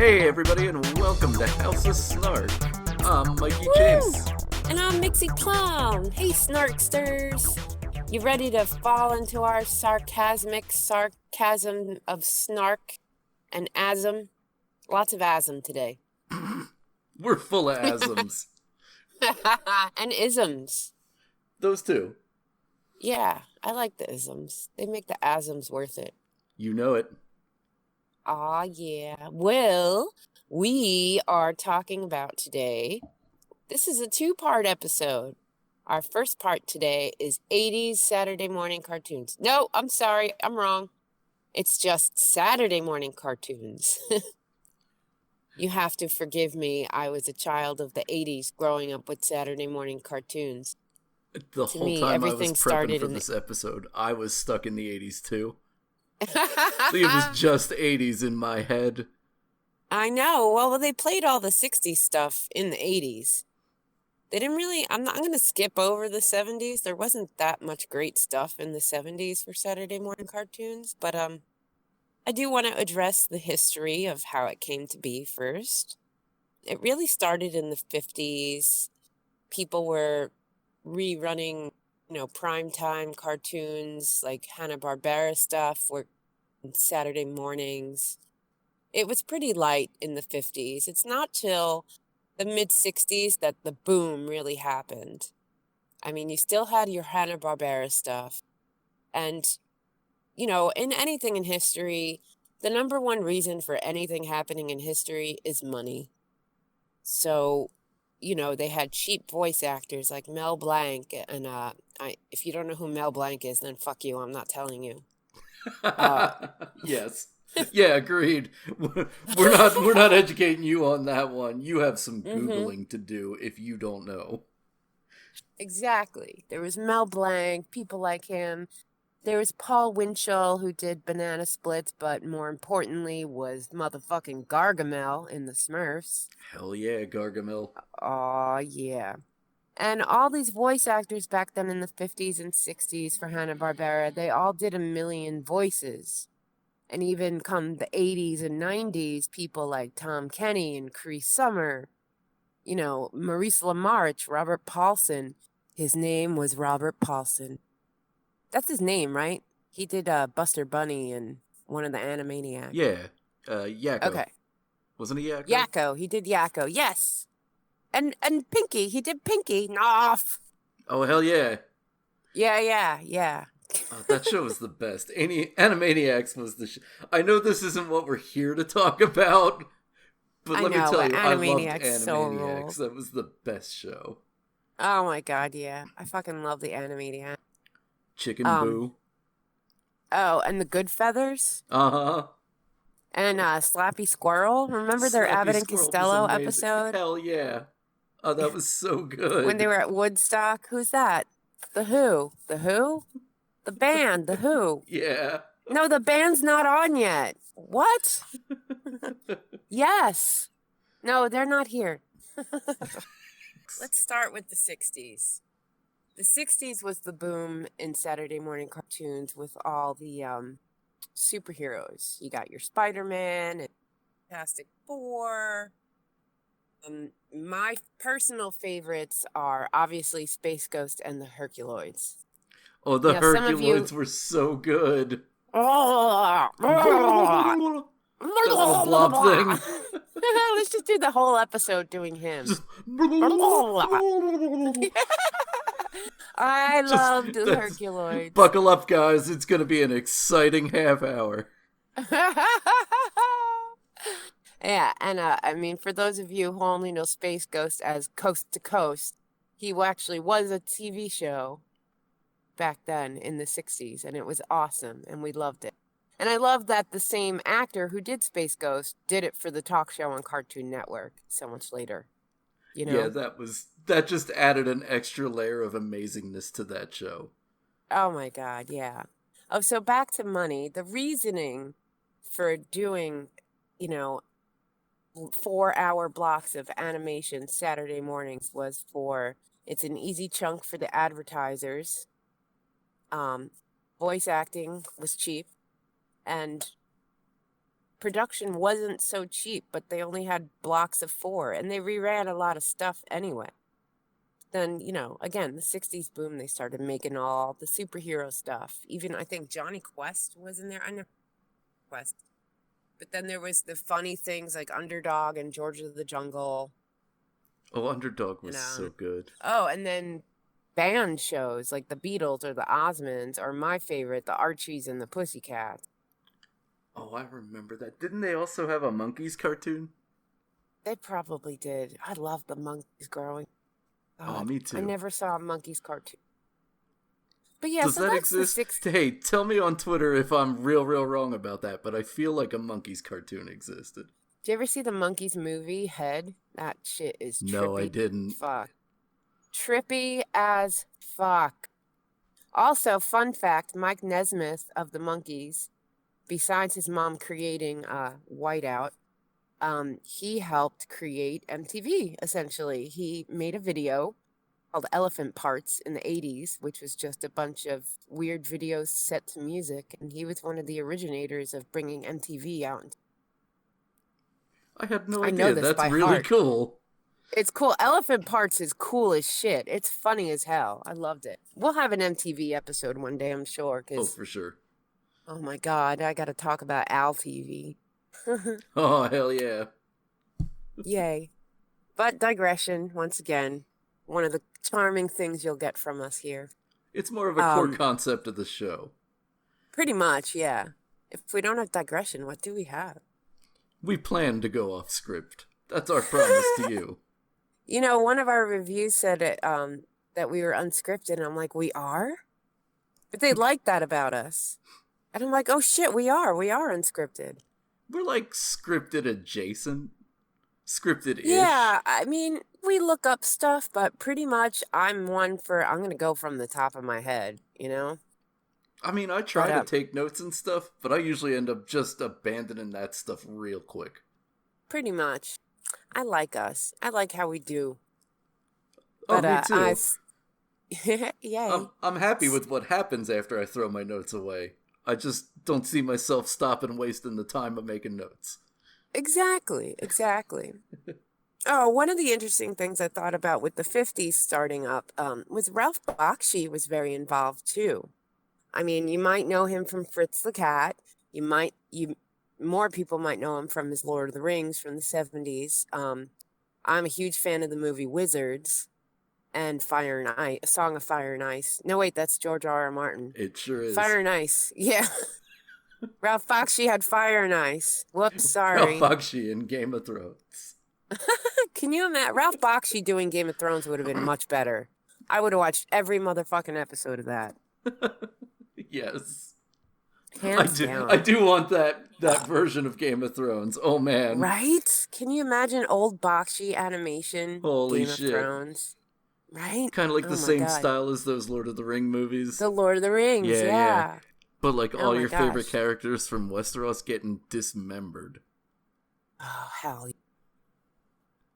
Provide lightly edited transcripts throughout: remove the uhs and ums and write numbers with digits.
Hey everybody, and welcome to House of Snark. I'm Mikey Woo! Chase. And I'm Mixie Clown. Hey, Snarksters. You ready to fall into our sarcasm of snark and asm? Lots of asm today. We're full of asms. And isms. Those two. Yeah, I like the isms. They make the asms worth it. You know it. Aw, yeah. Well, we are talking about today. This is a two-part episode. Our first part today is 80s Saturday morning cartoons. No, I'm sorry. I'm wrong. It's just Saturday morning cartoons. You have to forgive me. I was a child of the 80s growing up with Saturday morning cartoons. The To whole me, time I everything was prepping started for in this episode, I was stuck in the 80s too. the... It was just 80s in my head. I know. Well, they played all the 60s stuff in the 80s. They didn't really, I'm going to skip over the 70s. There wasn't that much great stuff in the 70s for Saturday morning cartoons, but I do want to address the history of how it came to be first. It really started in the 50s. People were rerunning, primetime cartoons like Hanna-Barbera stuff were Saturday mornings. It was pretty light in the 50s. It's not till the mid-60s that the boom really happened. I mean, you still had your Hanna-Barbera stuff. And, in anything in history, the number one reason for anything happening in history is money. So, they had cheap voice actors like Mel Blanc. And if you don't know who Mel Blanc is, then fuck you. I'm not telling you. Yes. Yeah, agreed. We're not educating you on that one. You have some Googling to do if you don't know. Exactly. There was Mel Blanc, people like him. There was Paul Winchell, who did Banana Splits, but more importantly was motherfucking Gargamel in the Smurfs. Hell yeah, Gargamel. Aw, yeah. And all these voice actors back then in the 50s and 60s for Hanna-Barbera, they all did a million voices. And even come the 80s and 90s, people like Tom Kenny and Cree Summer, Maurice LaMarche, Robert Paulson. His name was Robert Paulson. That's his name, right? He did Buster Bunny and one of the Animaniacs. Yeah, Yakko. Okay. Wasn't he Yakko? Yakko. He did Yakko. Yes. And Pinky. He did Pinky. Off. Oh, hell yeah. Yeah. That show was the best. Animaniacs was the I know this isn't what we're here to talk about, but let me tell you, I loved Animaniacs. So that was the best show. Oh my god, yeah. I fucking love the Animaniacs. Chicken Boo. Oh, and the Good Feathers? Uh-huh. And Slappy Squirrel. Remember their Slappy Abbott and Squirrel Costello was amazing. episode? Hell yeah. Oh, that was so good. When they were at Woodstock. Who's that? The Who. The Who? The band. The Who. Yeah. No, the band's not on yet. What? Yes. No, they're not here. Let's start with the 60s. The 60s was the boom in Saturday morning cartoons with all the superheroes. You got your Spider-Man and Fantastic Four. My personal favorites are obviously Space Ghost and the Herculoids. Oh, the Herculoids were so good. That little blob thing. Let's just do the whole episode doing him. I loved the Herculoids. Buckle up, guys. It's going to be an exciting half hour. Yeah, and for those of you who only know Space Ghost as Coast to Coast, he actually was a TV show back then in the 60s, and it was awesome, and we loved it. And I love that the same actor who did Space Ghost did it for the talk show on Cartoon Network so much later. Yeah, that just added an extra layer of amazingness to that show. Oh my god, yeah. Oh, so back to money. The reasoning for doing, 4-hour blocks of animation Saturday mornings was it's an easy chunk for the advertisers. Voice acting was cheap, and production wasn't so cheap, but they only had blocks of 4, and they reran a lot of stuff anyway. Then, again, the 60s boom, they started making all the superhero stuff. Even, I think, Johnny Quest was in there. I never Quest. But then there was the funny things like Underdog and George of the Jungle. Oh, Underdog was so good. Oh, and then band shows like the Beatles or the Osmonds, or my favorite, the Archies and the Pussycats. Oh, I remember that. Didn't they also have a Monkeys cartoon? They probably did. I loved the Monkeys growing. Oh, me too. I never saw a Monkeys cartoon. But yeah, Does so that that's exist? Hey, tell me on Twitter if I'm real wrong about that, but I feel like a Monkeys cartoon existed. Did you ever see the Monkeys movie, Head? That shit is trippy. No, I didn't. Fuck. Trippy as fuck. Also, fun fact, Mike Nesmith of the Monkees, besides his mom creating Whiteout, he helped create MTV, essentially. He made a video called Elephant Parts in the 80s, which was just a bunch of weird videos set to music, and he was one of the originators of bringing MTV out. I had no idea. That's really cool. It's cool. Elephant Parts is cool as shit. It's funny as hell. I loved it. We'll have an MTV episode one day, I'm sure. Oh, for sure. Oh my God, I got to talk about Al TV. Oh, hell yeah. Yay. But digression, once again, one of the charming things you'll get from us here. It's more of a core concept of the show. Pretty much, yeah. If we don't have digression, what do we have? We plan to go off script. That's our promise to you. One of our reviews said it, that we were unscripted, and I'm like, we are? But they like that about us. And I'm like, oh shit, we are unscripted. We're like scripted adjacent. Scripted-ish. Yeah, I mean, we look up stuff, but pretty much I'm going to go from the top of my head, I mean, I try to take notes and stuff, but I usually end up just abandoning that stuff real quick. Pretty much. I like us. I like how we do. Oh, me too. Yay. I'm happy with what happens after I throw my notes away. I just don't see myself stopping wasting the time of making notes. Exactly. Oh, one of the interesting things I thought about with the 50s starting up was Ralph Bakshi was very involved too. I mean, you might know him from Fritz the Cat. More people might know him from his Lord of the Rings from the 70s. I'm a huge fan of the movie Wizards and Fire and Ice, A Song of Fire and Ice. No, wait, that's George R.R. Martin. It sure is. Fire and Ice, yeah. Ralph Bakshi had Fire and Ice. Whoops, sorry. Ralph Bakshi in Game of Thrones. Can you imagine? Ralph Bakshi doing Game of Thrones would have been much better. I would have watched every motherfucking episode of that. Yes. Hands down. I do want that version of Game of Thrones. Oh, man. Right? Can you imagine old Bakshi animation? Holy Game shit. of Thrones? Right? Kind of like the same style as those Lord of the Ring movies. The Lord of the Rings, yeah. But like all your favorite characters from Westeros getting dismembered. Oh, hell.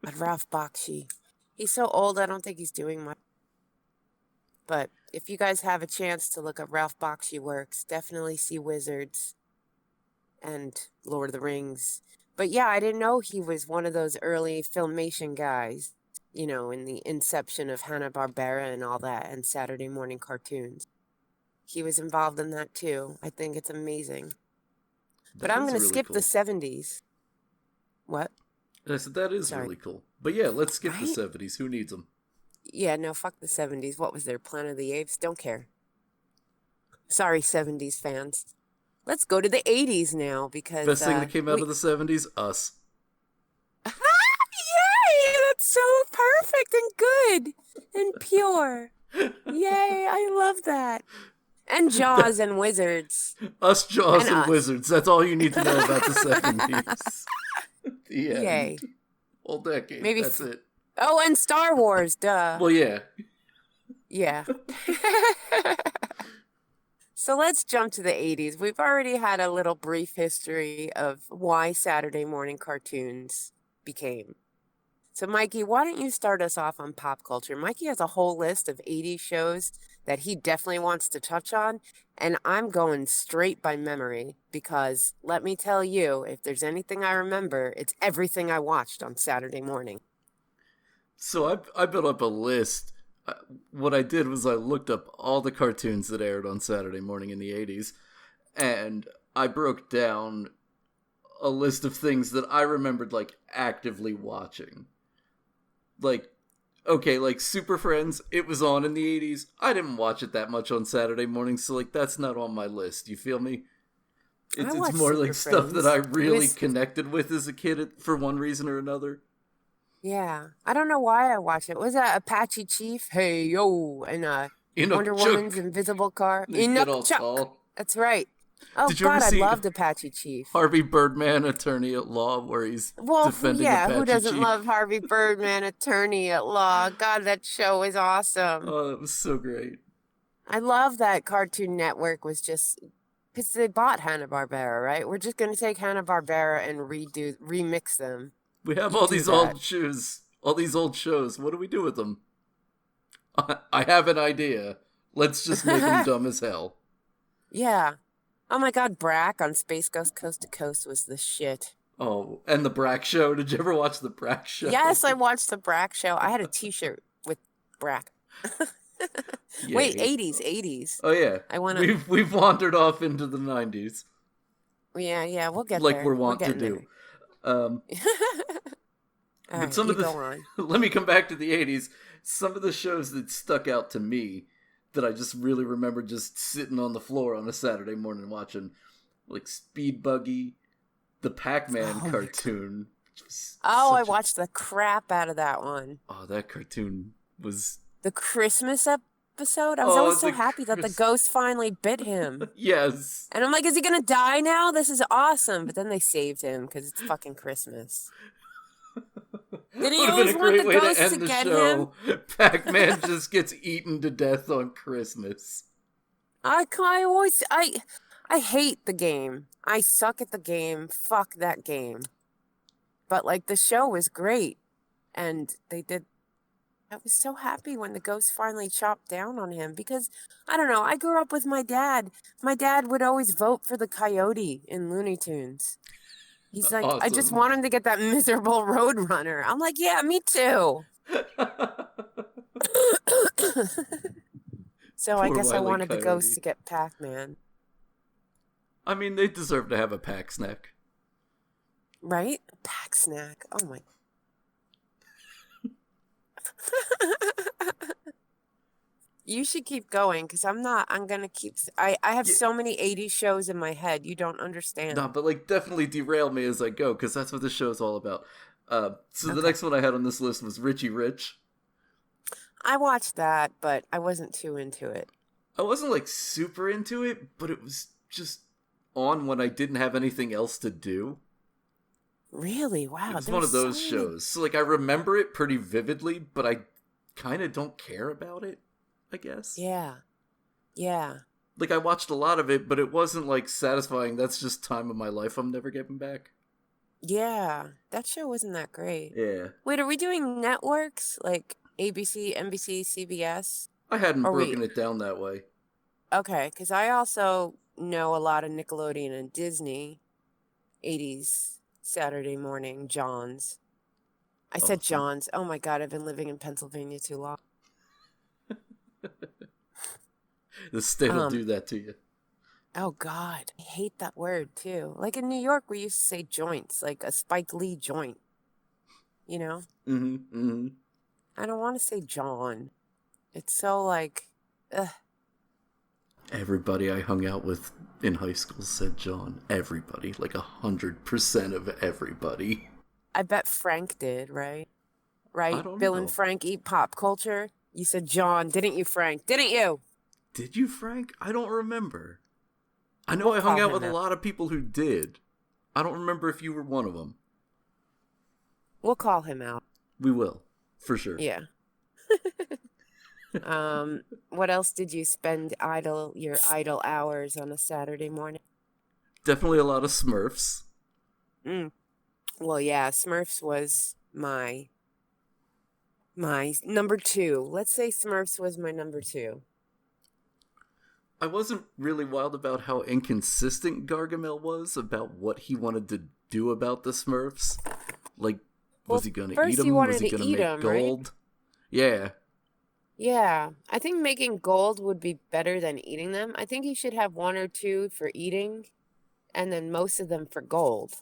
But Ralph Bakshi. He's so old, I don't think he's doing much. But if you guys have a chance to look up Ralph Bakshi works, definitely see Wizards and Lord of the Rings. But yeah, I didn't know he was one of those early Filmation guys, in the inception of Hanna-Barbera and all that, and Saturday morning cartoons. He was involved in that too. I think it's amazing. But I'm going to skip the 70s. What? I said that is really cool. But yeah, let's skip the 70s. Who needs them? Yeah, no, fuck the 70s. What was there? Planet of the Apes? Don't care. Sorry, 70s fans. Let's go to the 80s now because... Best thing that came out of the 70s? Us. Yay! That's so perfect and good and pure. Yay, I love that. And Jaws and Wizards. Us, Jaws, and Wizards. That's all you need to know about the 70s. The end. Yay. Whole decade. Maybe that's it. Oh, and Star Wars, duh. Well, yeah. Yeah. So let's jump to the 80s. We've already had a little brief history of why Saturday morning cartoons became. So, Mikey, why don't you start us off on pop culture? Mikey has a whole list of 80s shows that he definitely wants to touch on, and I'm going straight by memory because let me tell you, if there's anything I remember, it's everything I watched on Saturday morning. So I built up a list. What I did was I looked up all the cartoons that aired on Saturday morning in the 80s, and I broke down a list of things that I remembered, like, actively watching. Like, okay, like, Super Friends, it was on in the 80s. I didn't watch it that much on Saturday morning, so, like, that's not on my list. You feel me? It's more Super like Friends. stuff that I really connected with as a kid for one reason or another. Yeah. I don't know why I watched it. Was that Apache Chief? Hey, yo. And Wonder Woman's invisible car. Chuck. That's right. Oh, Did you ever God, I see loved Apache Chief. Harvey Birdman, Attorney at Law, where he's defending Apache Chief? Who doesn't love Harvey Birdman, Attorney at Law? God, that show is awesome. Oh, that was so great. I love that Cartoon Network was just... Because they bought Hanna-Barbera, right? We're just going to take Hanna-Barbera and remix them. We have all these old shows. All these old shows. What do we do with them? I have an idea. Let's just make them dumb as hell. Yeah. Oh my God, Brack on Space Ghost Coast to Coast was the shit. Oh, and the Brack Show. Did you ever watch the Brack Show? Yes, I watched the Brack Show. I had a t-shirt with Brack. Wait, 80s. Oh yeah. We've wandered off into the 90s. Yeah, we'll get like there. Like we're wont to do. But right, some of the let me come back to the 80s. Some of the shows that stuck out to me that I just really remember just sitting on the floor on a Saturday morning watching, like Speed Buggy, the Pac-Man cartoon. I watched the crap out of that one. Oh, that cartoon was... The Christmas episode? I was always so happy that the ghost finally bit him. Yes. And I'm like, is he going to die now? This is awesome. But then they saved him because it's fucking Christmas. Did he always want the ghost to get him? Pac-Man just gets eaten to death on Christmas. I hate the game. I suck at the game. Fuck that game. But like the show was great. And I was so happy when the ghost finally chopped down on him because, I don't know, I grew up with my dad. My dad would always vote for the coyote in Looney Tunes. He's like, awesome. I just want him to get that miserable Roadrunner. I'm like, yeah, me too. So I guess I wanted the ghost to get Pac-Man. I mean, they deserve to have a Pac snack. Right? Pac snack. Oh my. You should keep going because I'm gonna keep. I have so many 80s shows in my head. You don't understand. No, but like definitely derail me as I go because that's what the show's all about. The next one I had on this list was Richie Rich. I watched that, but I wasn't too into it. I wasn't like super into it, but it was just on when I didn't have anything else to do. Really? Wow. It was one of those shows. So like I remember it pretty vividly, but I kind of don't care about it. I guess. Yeah. Like, I watched a lot of it, but it wasn't, like, satisfying. That's just time of my life I'm never getting back. Yeah. That show wasn't that great. Yeah. Wait, are we doing networks? Like ABC, NBC, CBS? I hadn't broken it down that way. Okay, because I also know a lot of Nickelodeon and Disney 80s Saturday morning Johns. I said Johns. Oh, my God, I've been living in Pennsylvania too long. The state will do that to you. Oh, God. I hate that word, too. Like in New York, we used to say joints, like a Spike Lee joint. You know? Mm-hmm. I don't want to say John. It's so like, ugh. Everybody I hung out with in high school said John. Everybody. Like 100% of everybody. I bet Frank did, right? Right? I don't Bill know. and Frank eat pop culture. You said John, didn't you, Frank? Didn't you? Did you, Frank? I don't remember. I know I hung out with a lot of people who did. I don't remember if you were one of them. We'll call him out. We will, for sure. Yeah. What else did you spend your idle hours on a Saturday morning? Definitely a lot of Smurfs. Well, yeah, Smurfs was my number 2. Let's say Smurfs was my number 2. I wasn't really wild about how inconsistent Gargamel was about what he wanted to do about the Smurfs. Like, was he going to eat first he them? wanted Was he to going to eat make 'em, gold? right? Yeah. Yeah, I think making gold would be better than eating them. I think you should have one or two for eating, and then most of them for gold.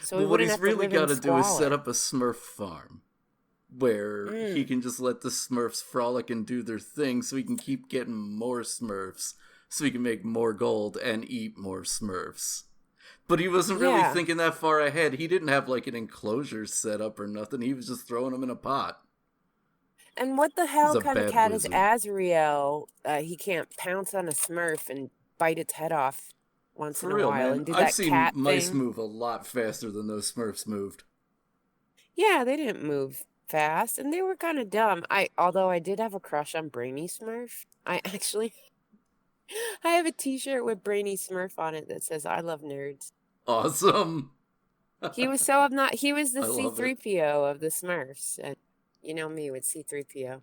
So we But what wouldn't he's have to really live in got to do is set squalor. up a Smurf farm where he Mm, can just let the Smurfs frolic and do their thing so he can keep getting more Smurfs so he can make more gold and eat more Smurfs. But he wasn't really yeah. thinking that far ahead. He didn't have like an enclosure set up or nothing. He was just throwing them in a pot. And what the He's hell a kind of bad cat is wizard. Azrael? He can't pounce on a Smurf and bite its head off once For in a real, while man. and do I've that seen cat mice thing. move a lot faster than those Smurfs moved. Yeah, they didn't move fast, and they were kind of dumb. Although I did have a crush on Brainy Smurf. I actually, I have a T-shirt with Brainy Smurf on it that says "I love nerds." Awesome. He was so obnoxious. He was the I love it. C-3PO of the Smurfs, and you know me with C-3PO.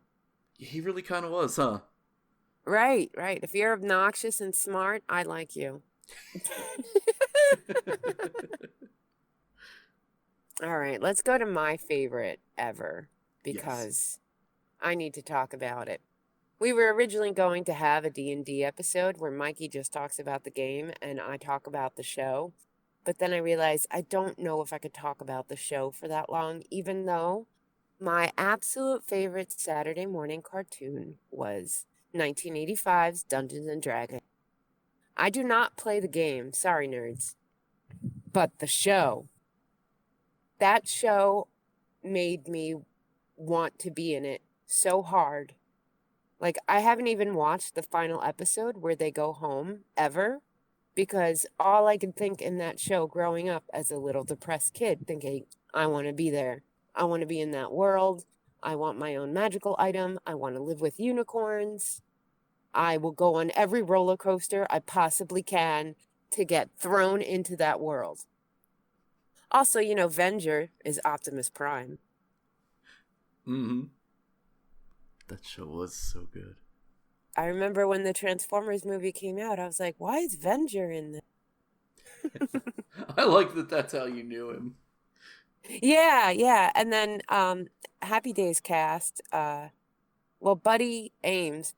He really kind of was, huh? Right, right. If you're obnoxious and smart, I like you. All right, let's go to my favorite ever Yes. because I need to talk about it. We were originally going to have a D&D episode where Mikey just talks about the game and I talk about the show. But then I realized I don't know if I could talk about the show for that long, even though my absolute favorite Saturday morning cartoon was 1985's Dungeons and Dragons. I do not play the game, sorry nerds, but the show. That show made me want to be in it so hard. Like, I haven't even watched the final episode where they go home ever because all I could think in that show growing up as a little depressed kid, thinking, I want to be there. I want to be in that world. I want my own magical item. I want to live with unicorns. I will go on every roller coaster I possibly can to get thrown into that world. Also, you know, Venger is Optimus Prime. Mm-hmm. That show was so good. I remember when the Transformers movie came out, I was like, why is Venger in this? I like that that's how you knew him. Yeah, yeah. And then Happy Days cast, Buddy Ames,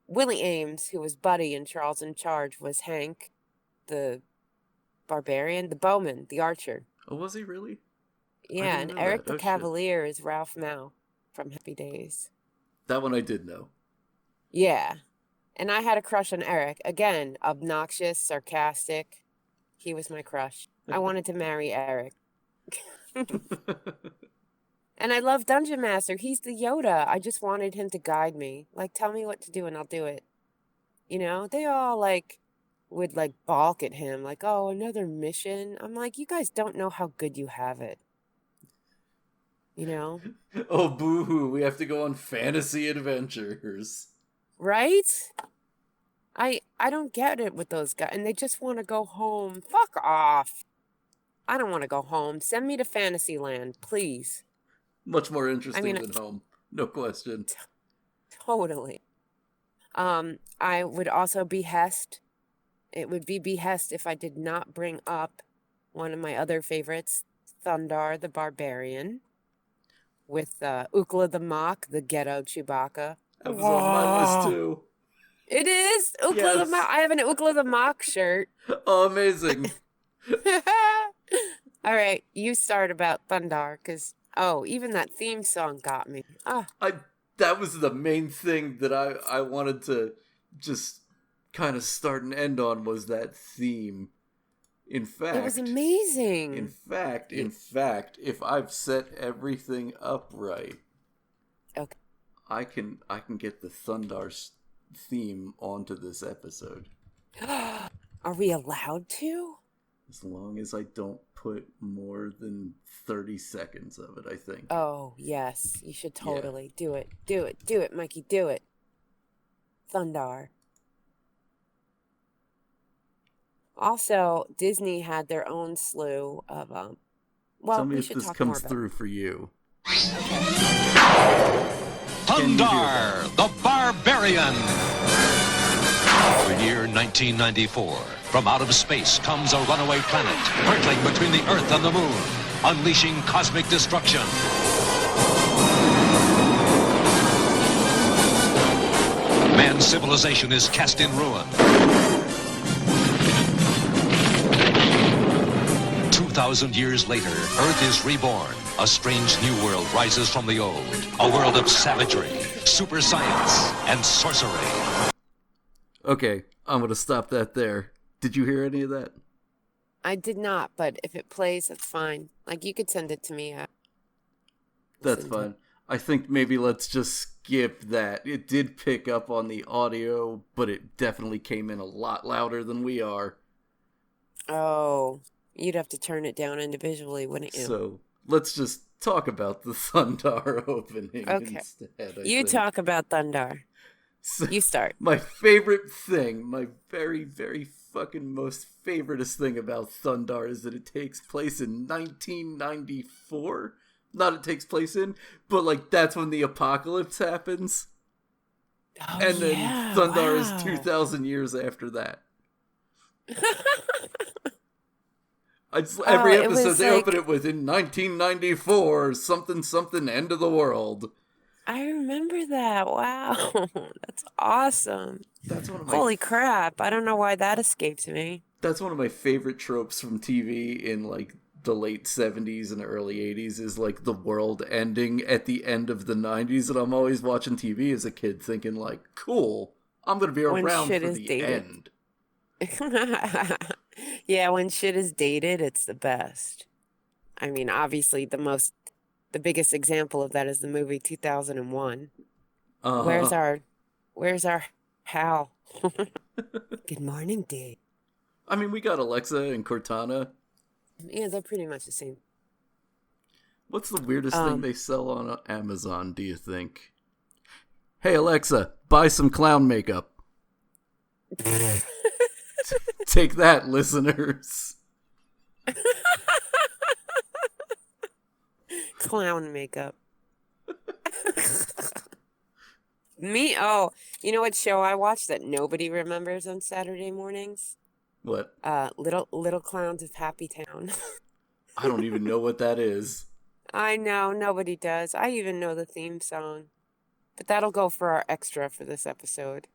Willie Ames, who was Buddy in Charles in Charge, was Hank, the barbarian, the bowman, the archer. Oh, was he really? I Yeah, didn't and know Eric that. the Oh, shit. Cavalier is Ralph Mao from Happy Days. That one I did know. Yeah. And I had a crush on Eric. Again, obnoxious, sarcastic. He was my crush. I wanted to marry Eric. And I love Dungeon Master. He's the Yoda. I just wanted him to guide me. Like, tell me what to do and I'll do it. You know, they all would balk at him. Like, oh, another mission. I'm like, you guys don't know how good you have it. You know? Oh, boo-hoo. We have to go on fantasy adventures. Right? I don't get it with those guys. And they just want to go home. Fuck off. I don't want to go home. Send me to Fantasyland, please. Much more interesting I mean, than home. No question. totally. I would also behest. It would be behest if I did not bring up one of my other favorites, Thundar the Barbarian, with Ukla the Mock, the ghetto Chewbacca. That was on my list, too. It is Ukla the Mock. I have an Ukla the Mock shirt. Oh, amazing. All right, you start about Thundar, because, even that theme song got me. That was the main thing that I wanted to just kind of start and end on was that theme. In fact, it was amazing. In fact, if I've set everything up right, okay, I can get the Thundar theme onto this episode. Are we allowed to? As long as I don't put more than 30 seconds of it, I think. Oh, yes. You should totally do it. Do it, Mikey. Do it. Thundar. Also, Disney had their own slew of, Tell me we if should this talk comes more about through for you. Okay. Thundar, the Barbarian. The year 1994. From out of space comes a runaway planet, hurtling between the Earth and the Moon, unleashing cosmic destruction. Man's civilization is cast in ruin. 2,000 years later, Earth is reborn. A strange new world rises from the old. A world of savagery, super science, and sorcery. Okay, I'm gonna stop that there. Did you hear any of that? I did not, but if it plays, that's fine. Like, you could send it to me. That's fine. I think maybe let's just skip that. It did pick up on the audio, but it definitely came in a lot louder than we are. Oh, you'd have to turn it down individually, wouldn't you? So let's just talk about the Thundar opening instead. You talk about Thundar. So, you start. My favorite thing, my very, very fucking most favoriteest thing about Thundar is that it takes place in 1994. Not it takes place in, but like that's when the apocalypse happens. Oh, and then Thundar wow. is 2,000 years after that. Every episode they open it with in 1994, something, end of the world. I remember that. Wow. That's awesome. That's one of my Holy crap. I don't know why that escaped me. That's one of my favorite tropes from TV in like the late 70s and early 80s is like the world ending at the end of the 90s, and I'm always watching TV as a kid thinking like, cool, I'm going to be around for the end. Yeah, when shit is dated, it's the best. I mean, obviously the biggest example of that is the movie 2001. Where's our Hal? Good morning, Dave. I mean, we got Alexa and Cortana. Yeah, they're pretty much the same. What's the weirdest thing they sell on Amazon, do you think? Hey, Alexa, buy some clown makeup. Take that, listeners. Clown makeup. You know what show I watched that nobody remembers on Saturday mornings? What? Little Clowns of Happy Town. I don't even know what that is. I know, nobody does. I even know the theme song. But that'll go for our extra for this episode.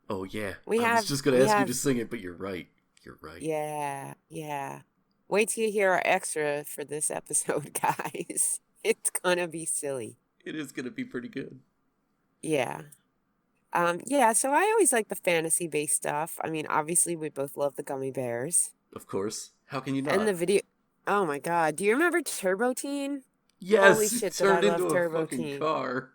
Oh, yeah. I was just going to ask you to sing it, but you're right. You're right. Yeah. Wait till you hear our extra for this episode, guys. It's gonna be silly. It is gonna be pretty good. Yeah. So I always like the fantasy-based stuff. I mean, obviously, we both love the gummy bears. Of course. How can you not? And the video... Oh, my God. Do you remember Turbo Teen? Yes, Holy shit, it turned into a fucking Teen. car.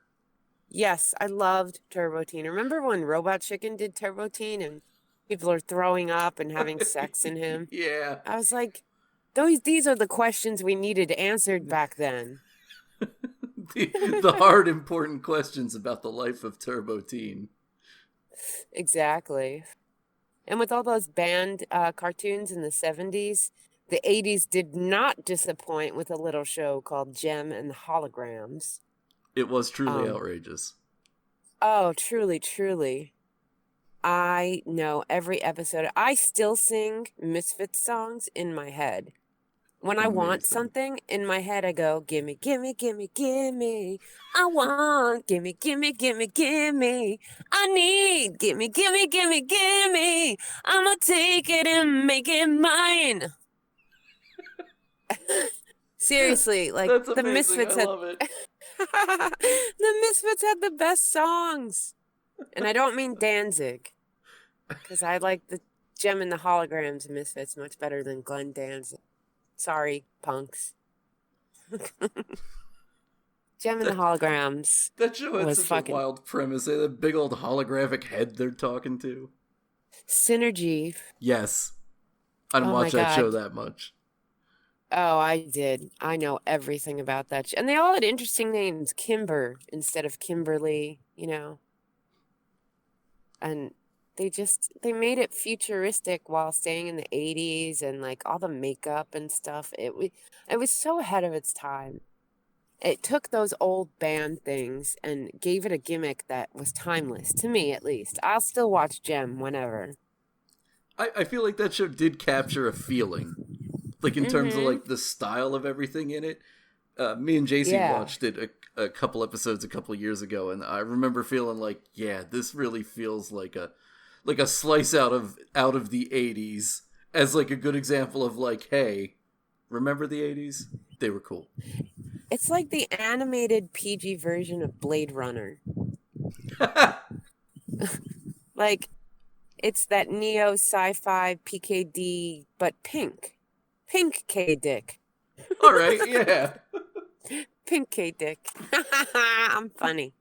Yes, I loved Turbo Teen. Remember when Robot Chicken did Turbo Teen and people are throwing up and having sex in him? Yeah. I was like, these are the questions we needed answered back then. the hard, important questions about the life of Turbo Teen. Exactly. And with all those banned cartoons in the 70s, the 80s did not disappoint with a little show called Gem and the Holograms. It was truly outrageous. Oh, truly, truly. I know every episode. I still sing Misfits songs in my head. When I want something, in my head I go, gimme, gimme, gimme, gimme. I want, gimme, gimme, gimme, gimme. I need, gimme, gimme, gimme, gimme. I'ma take it and make it mine. Seriously, like That's the amazing. Misfits I love it. The Misfits had the best songs. And I don't mean Danzig. Because I like the Gem and the Holograms Misfits much better than Glenn Danzig. Sorry, punks. Gem and the Holograms. That show had such a wild premise. They had a big old holographic head they're talking to. Synergy. Yes. I didn't watch that show that much. Oh, I did. I know everything about that. And they all had interesting names. Kimber instead of Kimberly, you know. And they made it futuristic while staying in the 80s and like all the makeup and stuff. It was so ahead of its time. It took those old band things and gave it a gimmick that was timeless, to me at least. I'll still watch Gem whenever. I feel like that show did capture a feeling. Like, in terms of, like, the style of everything in it. Me and JC watched it a couple episodes a couple years ago, and I remember feeling like, yeah, this really feels like a slice out of the 80s as, like, a good example of, like, hey, remember the 80s? They were cool. It's like the animated PG version of Blade Runner. Like, it's that neo sci-fi PKD, but pink. Pink K-Dick. All right, yeah. Pink K-Dick. I'm funny.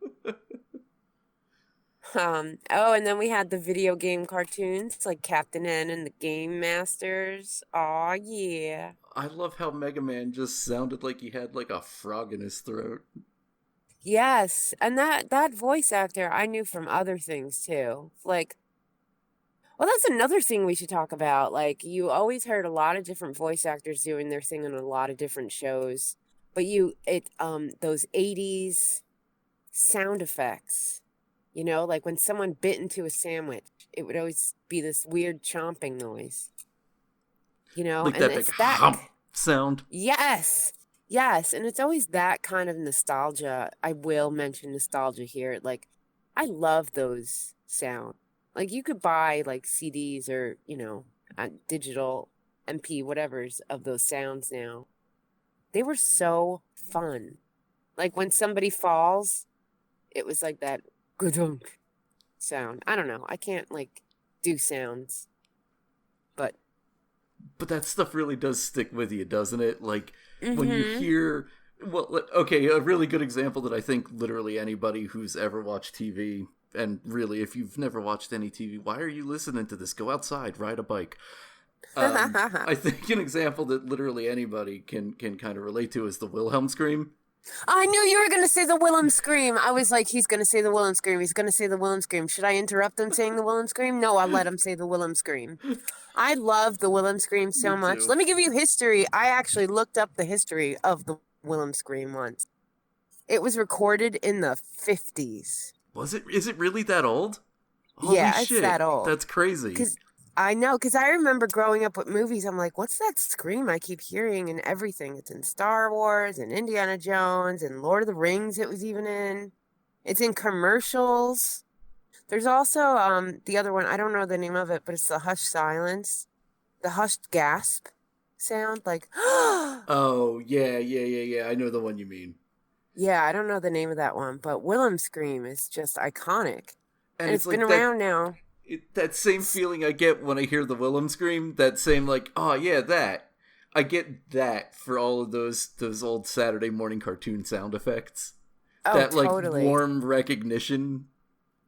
Oh, and then we had the video game cartoons like Captain N and the Game Masters. Aw, yeah. I love how Mega Man just sounded like he had, like, a frog in his throat. Yes, and that voice actor I knew from other things too. Like, well, that's another thing we should talk about. Like, you always heard a lot of different voice actors doing their thing on a lot of different shows, but those 80s sound effects, you know, like when someone bit into a sandwich, it would always be this weird chomping noise, you know, Like and that big hump sound. Yes. Yes, and it's always that kind of nostalgia. I will mention nostalgia here. Like, I love those sounds. Like, you could buy, like, CDs or, you know, digital MP, whatever's of those sounds now. They were so fun. Like, when somebody falls, it was like that gudunk sound. I don't know. I can't, like, do sounds. But that stuff really does stick with you, doesn't it? Like, when you hear... Well, okay, a really good example that I think literally anybody who's ever watched TV, and really, if you've never watched any TV, why are you listening to this? Go outside, ride a bike. I think an example that literally anybody can kind of relate to is the Wilhelm scream. I knew you were going to say the Willem scream. I was like, he's going to say the Willem scream. He's going to say the Willem scream. Should I interrupt him saying the Willem scream? No, I'll let him say the Willem scream. I love the Willem scream so much. Let me give you history. I actually looked up the history of the Willem scream once. It was recorded in the 50s. Was it? Is it really that old? Holy yeah, shit. It's that old. That's crazy. I know, because I remember growing up with movies, I'm like, what's that scream I keep hearing in everything? It's in Star Wars and Indiana Jones and Lord of the Rings it was even in. It's in commercials. There's also the other one, I don't know the name of it, but it's the hushed silence. The hushed gasp sound, like, oh, yeah. I know the one you mean. Yeah, I don't know the name of that one, but Willem scream is just iconic. And it's like been around now. That same feeling I get when I hear the Willem scream, that same, like, oh yeah, that. I get that for all of those old Saturday morning cartoon sound effects. Oh, that, like, totally. warm recognition,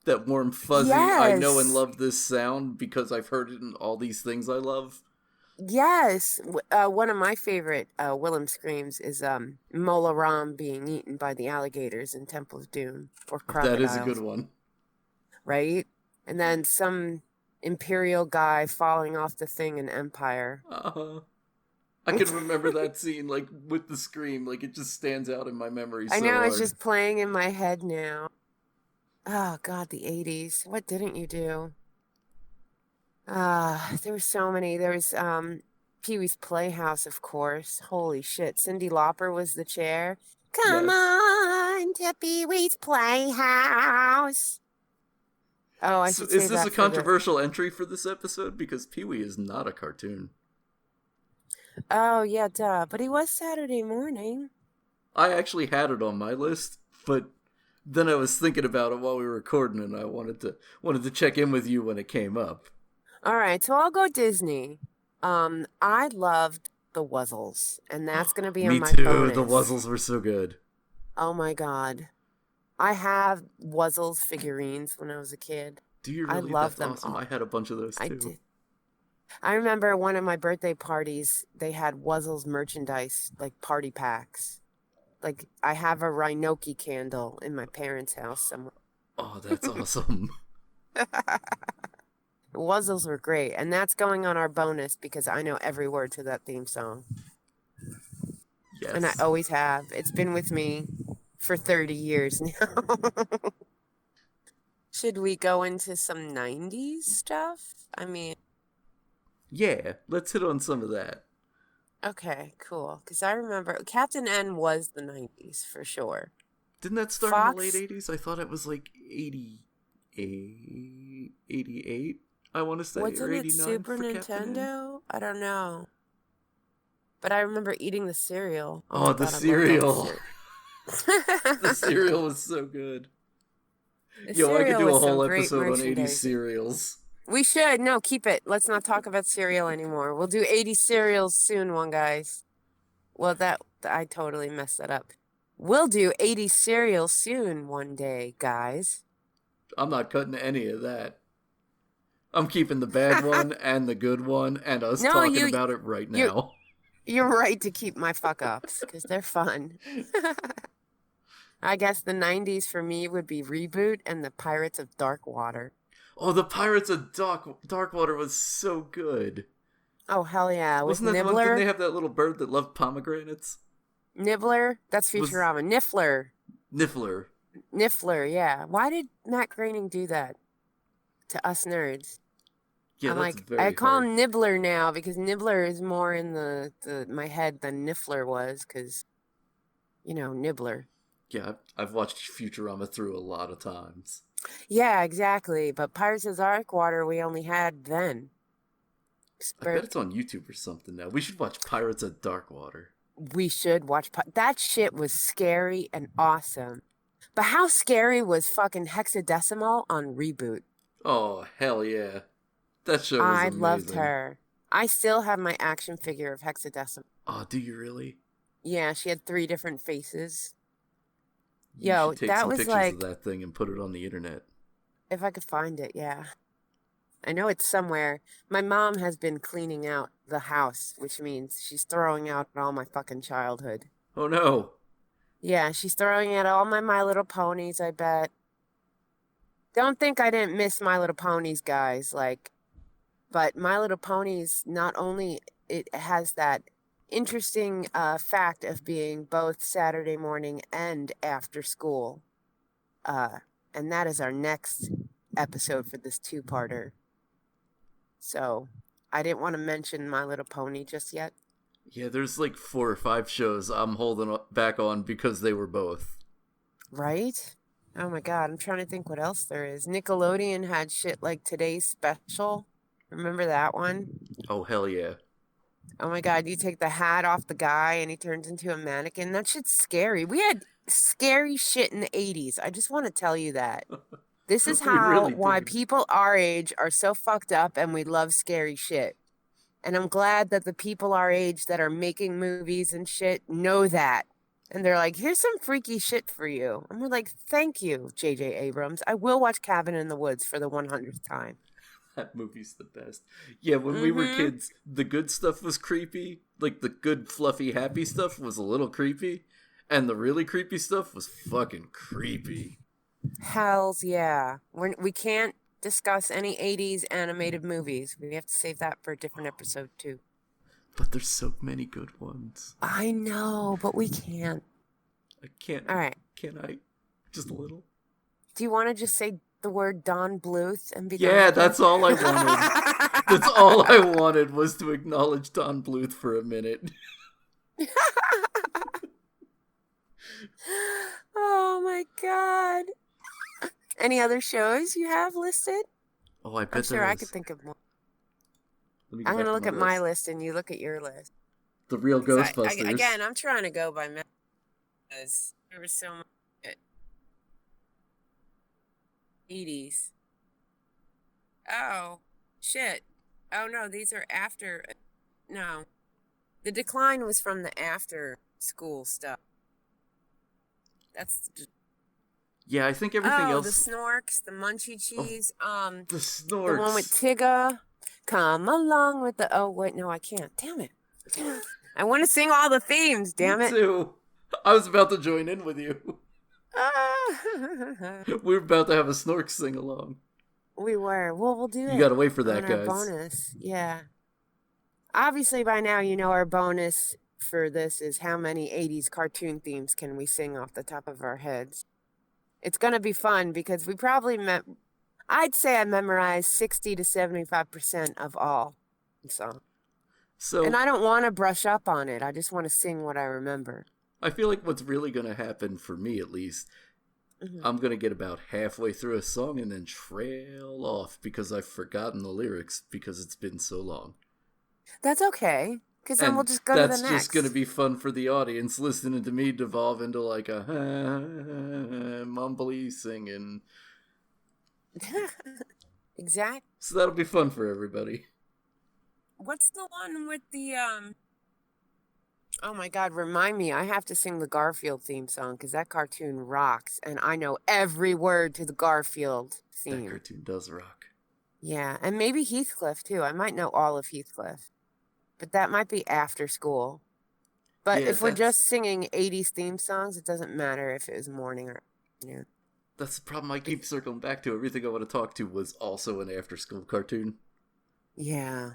that warm fuzzy, yes. I know and love this sound because I've heard it in all these things I love. Yes. One of my favorite Willem screams is Mola Ram being eaten by the alligators in Temple of Doom, or crocodiles. That is a good one. Right? And then some Imperial guy falling off the thing in Empire. I can remember that scene, like, with the scream. Like, it just stands out in my memory so I know, hard. it's just playing in my head now. Oh, God, the 80s. What didn't you do? There were so many. There was Pee-wee's Playhouse, of course. Holy shit. Cyndi Lauper was the chair. Come on to Pee-wee's Playhouse. Oh, I should say is this that a controversial entry for this episode? Because Pee-wee is not a cartoon. Oh, yeah, duh. But he was Saturday morning. I actually had it on my list, but then I was thinking about it while we were recording, and I wanted to check in with you when it came up. All right, so I'll go Disney. I loved the Wuzzles, and that's going to be on my bonus. The Wuzzles were so good. Oh, my God. I have Wuzzles figurines when I was a kid. Do you really? I love them. Awesome. I had a bunch of those too. I did. I remember one of my birthday parties, they had Wuzzles merchandise, like party packs. Like, I have a Rhinoki candle in my parents' house somewhere. Oh, that's awesome. Wuzzles were great, and that's going on our bonus because I know every word to that theme song. Yes. And I always have. It's been with me for 30 years now. Should we go into some 90s stuff? I mean... Yeah, let's hit on some of that. Okay, cool. Because I remember Captain N was the 90s for sure. Didn't that start Fox... in the late 80s? I thought it was like 88, I want to say, Wasn't or it 89 Super for Captain N. Nintendo? I don't know. But I remember eating the cereal. Oh, the cereal. The The cereal was so good. The Yo, I could do a was some whole great episode on 80s merchandising. cereals. We should. No, keep it. Let's not talk about cereal anymore. We'll do 80 cereals soon, guys. Well, I totally messed that up. We'll do 80 cereals soon one day, guys. I'm not cutting any of that. I'm keeping the bad one and the good one and us talking about it right now. You're right to keep my fuck-ups, because they're fun. I guess the 90s for me would be Reboot and the Pirates of Darkwater. Oh, the Pirates of Darkwater was so good. Oh, hell yeah. With Wasn't that Nibbler? the one? Didn't they have that little bird that loved pomegranates? Nibbler? That's Futurama. Niffler. Niffler, yeah. Why did Matt Groening do that to us nerds? Yeah, I'm that's like, very I call hard. him Nibbler now because Nibbler is more in my head than Niffler was because, Nibbler. Yeah, I've watched Futurama through a lot of times. Yeah, exactly. But Pirates of Darkwater we only had then. I bet it's on YouTube or something now. We should watch Pirates of Darkwater. We should watch... That shit was scary and awesome. But how scary was fucking Hexadecimal on Reboot? Oh, hell yeah. That show was amazing. Loved her. I still have my action figure of Hexadecimal. Oh, do you really? Yeah, she had 3 different faces. You should take that some was pictures like... of that thing and put it on the internet. If I could find it, yeah. I know it's somewhere. My mom has been cleaning out the house, which means she's throwing out all my fucking childhood. Oh, no. Yeah, she's throwing out all My Little Ponies, I bet. Don't think I didn't miss My Little Ponies, guys. But My Little Ponies, not only it has that interesting fact of being both Saturday morning and after school. And that is our next episode for this 2-parter. So, I didn't want to mention My Little Pony just yet. Yeah, there's like 4 or 5 shows I'm holding back on because they were both. Right? Oh my god, I'm trying to think what else there is. Nickelodeon had shit like Today's Special. Remember that one? Oh, hell yeah. Oh my god, you take the hat off the guy and he turns into a mannequin. That shit's scary. We had scary shit in the 80s. I just want to tell you that. This is why people our age are so fucked up and we love scary shit. And I'm glad that the people our age that are making movies and shit know that. And they're like, here's some freaky shit for you. And we're like, thank you, J.J. Abrams. I will watch Cabin in the Woods for the 100th time. That movie's the best. Yeah, when we were kids, the good stuff was creepy. Like, the good, fluffy, happy stuff was a little creepy. And the really creepy stuff was fucking creepy. Hells yeah. We can't discuss any 80s animated movies. We have to save that for a different episode, too. But there's so many good ones. I know, but we can't. I can't. All right. Can I? Just a little? Do you want to just say the word Don Bluth and be done Yeah, with it? that's all I wanted. That's all I wanted was to acknowledge Don Bluth for a minute. Oh my god. Any other shows you have listed? Oh, I bet I'm sure there I is. could think of more. I'm I'm going to look at my list and you look at your list. The Real Ghostbusters. Again, I'm trying to go by because there was so much 80s. Oh, shit. Oh, no, these are after. No. The decline was from the after school stuff. That's. Yeah, I think everything else. The Snorks, the Munchie Cheese. The Snorks. The one with Tigga. Come along with the. Oh, wait, no, I can't. Damn it. I want to sing all the themes, damn it. Me too. I was about to join in with you. We were about to have a Snorks sing along. We were. Well, we'll do it. You gotta wait for that, on our guys. bonus. Yeah. Obviously, by now, you know our bonus for this is how many 80s cartoon themes can we sing off the top of our heads. It's going to be fun because we probably I'd say I memorized 60 to 75% of all songs. So, and I don't want to brush up on it. I just want to sing what I remember. I feel like what's really going to happen, for me at least, I'm going to get about halfway through a song and then trail off because I've forgotten the lyrics because it's been so long. That's okay, because then we'll just go to the next. That's just going to be fun for the audience, listening to me devolve into like a mumbly singing. Exactly. So that'll be fun for everybody. What's the one with the oh my God, remind me. I have to sing the Garfield theme song because that cartoon rocks, and I know every word to the Garfield theme. That cartoon does rock. Yeah, and maybe Heathcliff too. I might know all of Heathcliff, but that might be after school. But Yeah, if we're just singing 80s theme songs, it doesn't matter if it was morning or afternoon. That's the problem I keep circling back to. Everything I want to talk to was also an after-school cartoon. Yeah.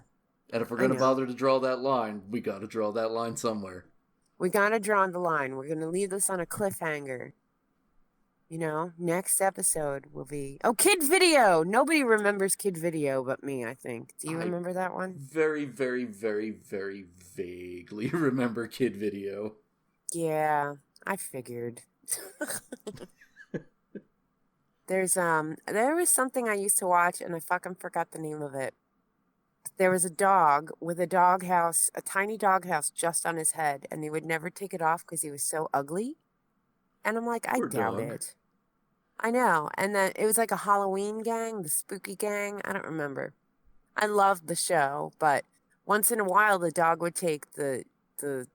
And if we're going to bother to draw that line, we got to draw that line somewhere. We got to draw the line. We're going to leave this on a cliffhanger. You know, next episode will be... Oh, Kid Video! Nobody remembers Kid Video but me, I think. Do you remember that one? Very, very, very, very vaguely remember Kid Video. Yeah, I figured. There was something I used to watch and I fucking forgot the name of it. There was a dog with a doghouse, a tiny doghouse just on his head, and they would never take it off because he was so ugly. And I'm like, I doubt it. I know. And then it was like a Halloween gang, the spooky gang. I don't remember. I loved the show, but once in a while the dog would take the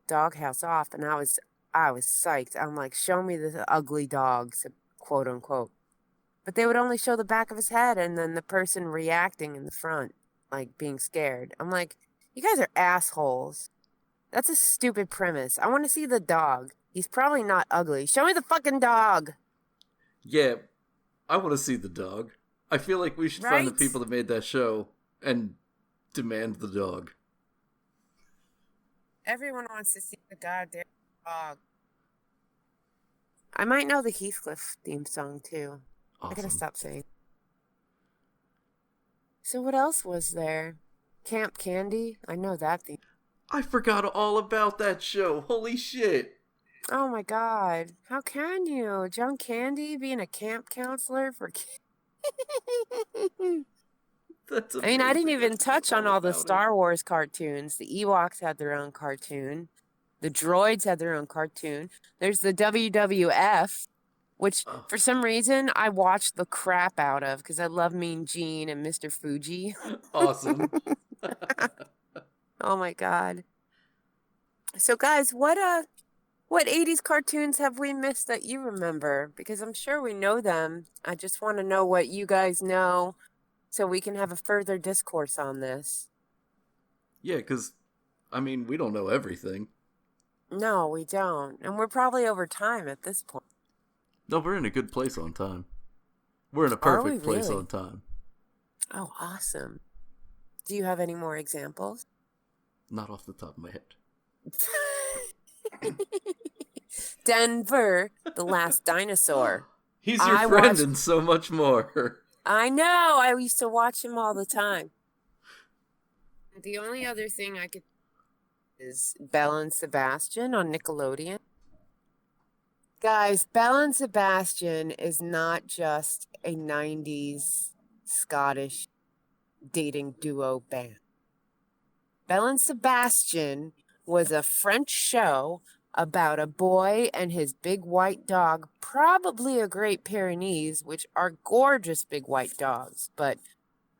doghouse off, and I was psyched. I'm like, show me the ugly dog, quote unquote. But they would only show the back of his head and then the person reacting in the front, like being scared. I'm like, you guys are assholes. That's a stupid premise. I want to see the dog. He's probably not ugly. Show me the fucking dog. Yeah, I want to see the dog. I feel like we should find the people that made that show and demand the dog. Everyone wants to see the goddamn dog. I might know the Heathcliff theme song too. Awesome. I gotta stop saying. So what else was there? Camp Candy? I know that theme. I forgot all about that show. Holy shit. Oh my God. How can you? John Candy being a camp counselor for kids? I mean, I didn't even touch on all the Star Wars cartoons. The Ewoks had their own cartoon. The droids had their own cartoon. There's the WWF, which for some reason I watched the crap out of because I love Mean Gene and Mr. Fuji. Awesome. Oh my God. So guys, what 80s cartoons have we missed that you remember? Because I'm sure we know them. I just want to know what you guys know so we can have a further discourse on this. Yeah, because, I mean, we don't know everything. No, we don't. And we're probably over time at this point. No, we're in a good place on time. We're in a perfect place on time. Oh, awesome. Do you have any more examples? Not off the top of my head. Denver, the Last Dinosaur. He's your friend and so much more. I know. I used to watch him all the time. The only other thing I could is Belle and Sebastian on Nickelodeon. Guys, Belle and Sebastian is not just a 90s Scottish dating duo band. Belle and Sebastian was a French show about a boy and his big white dog, probably a Great Pyrenees, which are gorgeous big white dogs. But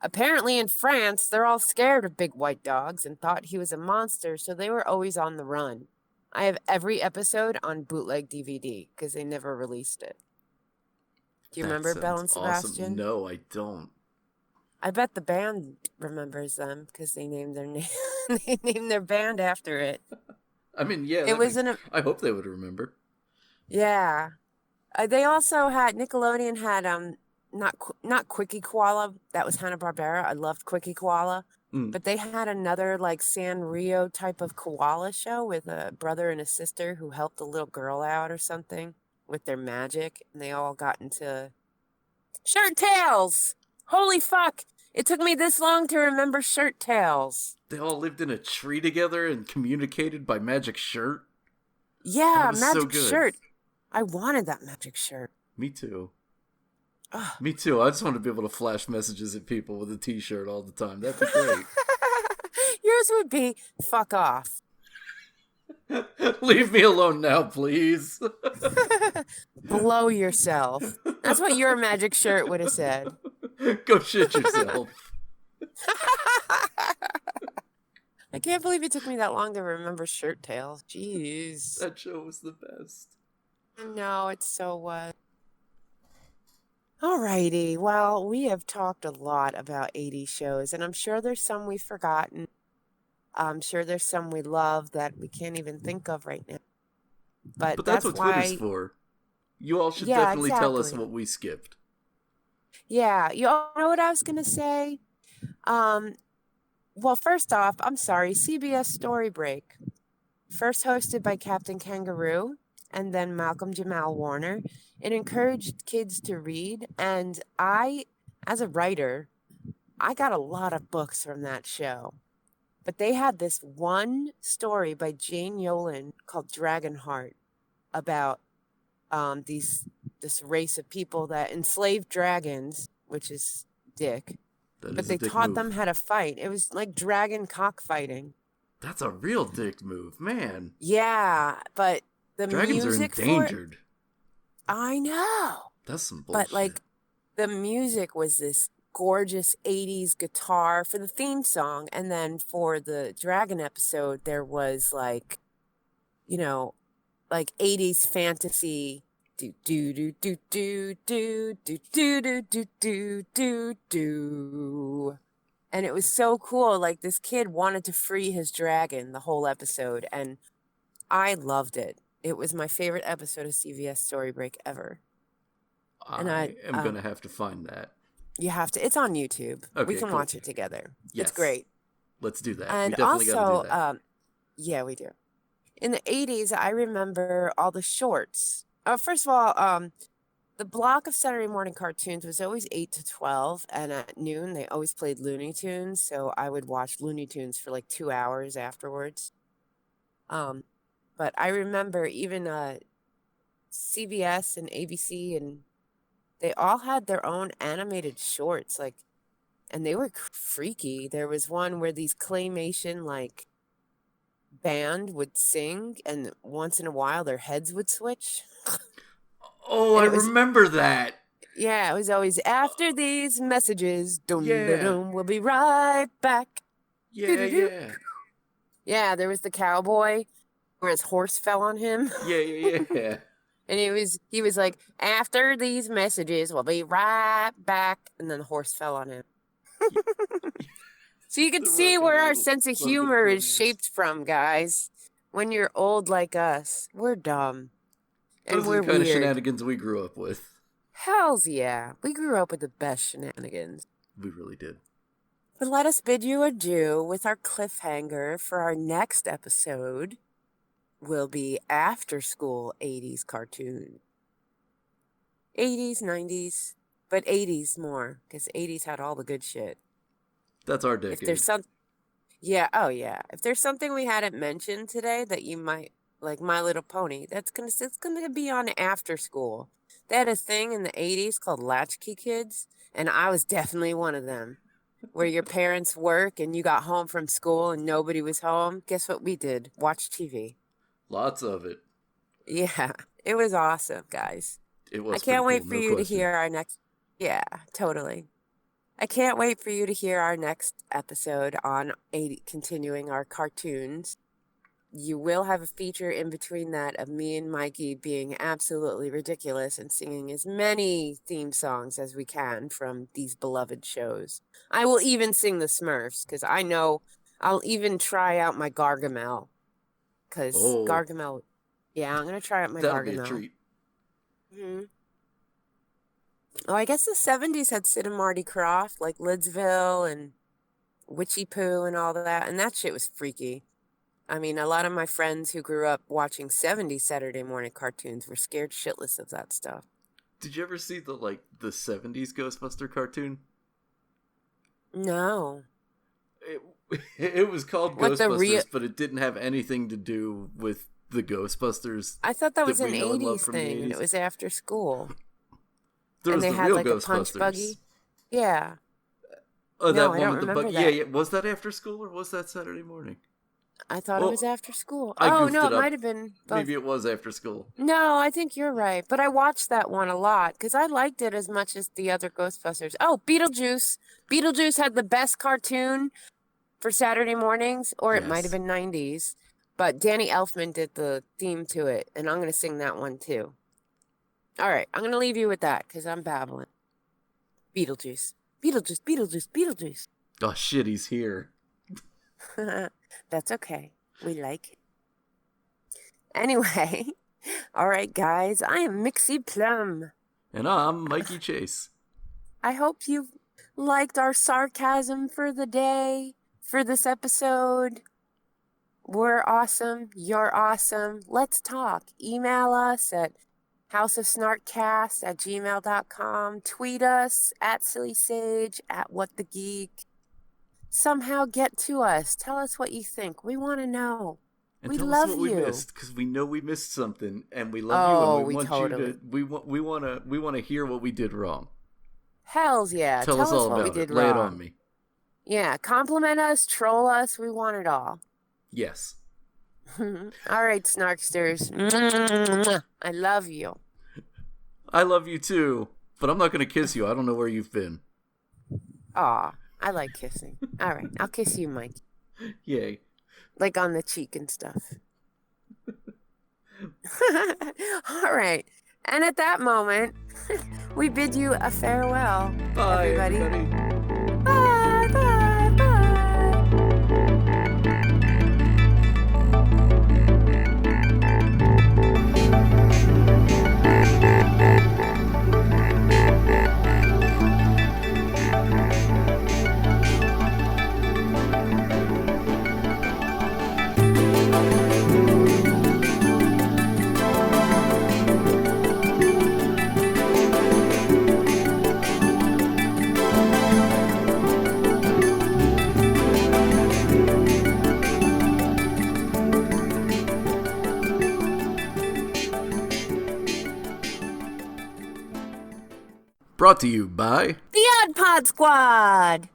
apparently in France, they're all scared of big white dogs and thought he was a monster, so they were always on the run. I have every episode on bootleg DVD because they never released it. Do you remember Belle and Sebastian? Awesome. No, I don't. I bet the band remembers them because they named their name. They named their band after it. I mean, yeah. I hope they would remember. Yeah. They also had Nickelodeon had not Quickie Koala. That was Hanna-Barbera. I loved Quickie Koala. Mm. But they had another like Sanrio type of koala show with a brother and a sister who helped a little girl out or something with their magic, and they all got into Shirt Tails. Holy fuck! It took me this long to remember Shirt Tails. They all lived in a tree together and communicated by magic shirt. Yeah, That was so magic good. shirt. I wanted that magic shirt. Me too. Ugh. Me too. I just want to be able to flash messages at people with a t-shirt all the time. That'd be great. Yours would be fuck off. Leave me alone now, please. Blow yourself. That's what your magic shirt would have said. Go shit yourself. I can't believe it took me that long to remember Shirt Tails. Jeez. That show was the best. No, it's so what. Alrighty. Well, we have talked a lot about 80s shows, and I'm sure there's some we've forgotten. I'm sure there's some we love that we can't even think of right now. But that's what why... Twitter's for. You all should Yeah, definitely tell us exactly. what we skipped. Yeah, you all know what I was going to say? Well, first off, I'm sorry, CBS Story Break. First hosted by Captain Kangaroo and then Malcolm Jamal Warner. It encouraged kids to read, and I, as a writer, I got a lot of books from that show. But they had this one story by Jane Yolen called Dragonheart about this race of people that enslaved dragons, which is dick. But they taught them how to fight. It was like dragon cockfighting. That's a real dick move, man. Yeah, but the dragons music are endangered. I know. That's some bullshit. But like the music was this gorgeous 80s guitar for the theme song, and then for the dragon episode there was like, you know, like 80s fantasy do do do do do do do do do do do do do. And it was so cool. Like this kid wanted to free his dragon the whole episode, and I loved it. It was my favorite episode of CBS Story Break ever. I am going to have to find that. You have to. It's on YouTube. Okay, we can cool. watch it together. Yes. It's great. Let's do that. And we definitely also, got to do that. yeah, we do. In the 80s, I remember all the shorts. First of all, the block of Saturday morning cartoons was always 8 to 12, and at noon, they always played Looney Tunes, so I would watch Looney Tunes for like 2 hours afterwards. But I remember even CBS and ABC, and they all had their own animated shorts, like, and they were freaky. There was one where these claymation, like, band would sing, and once in a while their heads would switch. Oh, I remember that. Yeah, it was always after these messages. Dum, dum, dum, we'll be right back. Yeah. Yeah, there was the cowboy where his horse fell on him. Yeah. And he was like, after these messages, we'll be right back. And then the horse fell on him. So you can see where our sense of humor is shaped from, guys. When you're old like us, we're dumb. And Those are the kind of shenanigans we grew up with. Hells yeah. We grew up with the best shenanigans. We really did. But let us bid you adieu with our cliffhanger for our next episode. Will be after school 80s cartoon. 80s, 90s, but 80s more, because 80s had all the good shit. That's our decade. If there's If there's something we hadn't mentioned today that you might like, My Little Pony, it's gonna be on after school. They had a thing in the 80s called Latchkey Kids, and I was definitely one of them. Where your parents work and you got home from school and nobody was home. Guess what we did? Watch TV. Lots of it. Yeah, it was awesome, guys. It was. I can't wait cool, for you to hear our next. Yeah, totally. I can't wait for you to hear our next episode on continuing our cartoons. You will have a feature in between that of me and Mikey being absolutely ridiculous and singing as many theme songs as we can from these beloved shows. I will even sing the Smurfs, because I know I'll even try out my Gargamel. Because Gargamel... Yeah, I'm going to try out my Gargamel. That'll be a treat. Mm-hmm. Oh, I guess the 70s had Sid and Marty Krofft, like Lidsville and Witchy Poo and all that, and that shit was freaky. I mean, a lot of my friends who grew up watching 70s Saturday morning cartoons were scared shitless of that stuff. Did you ever see the 70s Ghostbuster cartoon? No. It was called What, Ghostbusters, but it didn't have anything to do with the Ghostbusters. I thought that was an we know and love 80s from the thing, and 80s. it was after school. There And was they the had real like a Ghostbusters. punch buggy. Yeah. Oh, No, that I one don't with the remember buggy. that. Yeah, was that after school or was that Saturday morning? I thought it Well, was after school. I Oh, goofed no, it it up. might have been both. Maybe it was after school. No, I think you're right. But I watched that one a lot because I liked it as much as the other Ghostbusters. Oh, Beetlejuice. Beetlejuice had the best cartoon for Saturday mornings, or it might have Yes. been 90s. But Danny Elfman did the theme to it, and I'm going to sing that one too. All right, I'm going to leave you with that because I'm babbling. Beetlejuice. Beetlejuice, Beetlejuice, Beetlejuice. Oh, shit, he's here. That's okay. We like it. Anyway, all right, guys, I am Mixie Plum. And I'm Mikey Chase. I hope you liked our sarcasm for the day, for this episode. We're awesome. You're awesome. Let's talk. Email us at houseofsnarkcast@gmail.com. Tweet us at SillySage, at WhatTheGeek. Somehow get to us. Tell us what you think. We want to know. And we tell love us what you. we missed, because we know we missed something, and we love you, and we want totally. you to. We want to hear what we did wrong. Hells yeah. Tell us all what we about did it. wrong. Lay it on me. Yeah, compliment us, troll us. We want it all. Yes. All right, Snarksters. I love you. I love you too, but I'm not going to kiss you. I don't know where you've been. Aw, I like kissing. All right, I'll kiss you, Mike. Yay. Like on the cheek and stuff. All right. And at that moment, we bid you a farewell, Bye, everybody. Bye, bye, bye. Brought to you by The Odd Pod Squad.